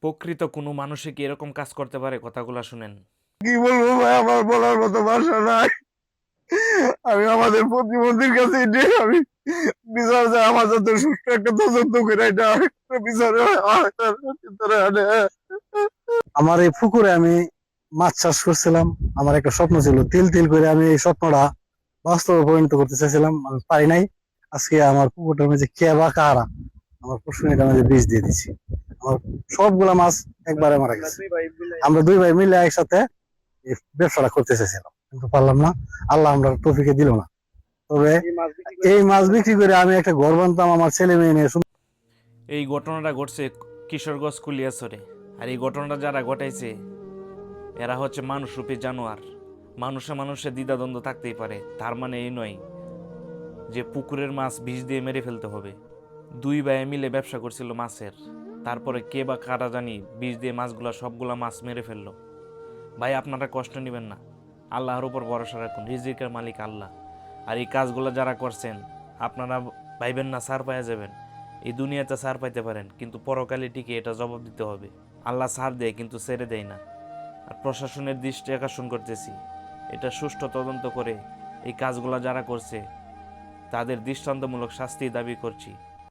প্রকৃত কোনো মানুষে কি এরকম কাজ করতে পারে? কথাগুলো শুনেন। কি বলবো ভাই, আমার বলার মতো ভাষা নাই। আমি আমাদের প্রতিমন্ত্রীর কাছে আমি বিচার চাই, আমার যাতে সুষ্ঠু একটা তদন্ত করে এটা বিচারে ভিতরে আনে। আমার এই পুকুরে আমি মাছ চাষ করছিলাম। আমার একটা স্বপ্ন ছিল, তিল তিল করে আমি এই স্বপ্নটা বাস্তবে পরিণত করতে চাইছিলাম, আমি পারি নাই। আজকে আমার পুকুরটার মধ্যে কে বা কারা আমার পুষ্করিটার মধ্যে বিষ দিয়ে দিচ্ছি। আমার সবগুলা মাছ একবারে মারা গেছে। আমরা দুই ভাই মিলে একসাথে এই ব্যবসাটা করতে চাইছিলাম, কিন্তু পারলাম না। আল্লাহ আমরা তৌফিকে দিল না। তবে এই মাছ বিক্রি করে আমি একটা ঘর বানতাম, আমার ছেলে মেয়ে নিয়ে। এই ঘটনাটা ঘটছে কিশোরগঞ্জ কুলিয়াছড়ে। আর এই ঘটনাটা যারা ঘটাইছে এরা হচ্ছে মানুষরূপী জানোয়ার। মানুষে মানুষে দ্বিধাদ্বন্দ্ব থাকতেই পারে, তার মানে এই নয় যে পুকুরের মাছ বিষ দিয়ে মেরে ফেলতে হবে। দুই ভাই মিলে ব্যবসা করছিল মাছের, তারপরে কে বা কারা জানি বিষ দিয়ে মাছগুলা সবগুলা মাছ মেরে ফেললো। ভাই আপনারা কষ্ট নেবেন না, আল্লাহর উপর ভরসা রাখুন, রিজিকের মালিক আল্লাহ। আর এই কাজগুলো যারা করছেন আপনারা ভাইবেন না ছাড় পাইয়া যাবেন। এই দুনিয়াতে ছাড় পাইতে পারেন, কিন্তু পরকালে টিকে এটা জবাব দিতে হবে। আল্লাহ ছাড় দেয় কিন্তু ছেড়ে দেয় না। আর প্রশাসনের দৃষ্টি আকর্ষণ করতেছি, এটা সুষ্ঠু তদন্ত করে এই কাজগুলো যারা করছে তাদের দৃষ্টান্তমূলক শাস্তি দাবি করছি।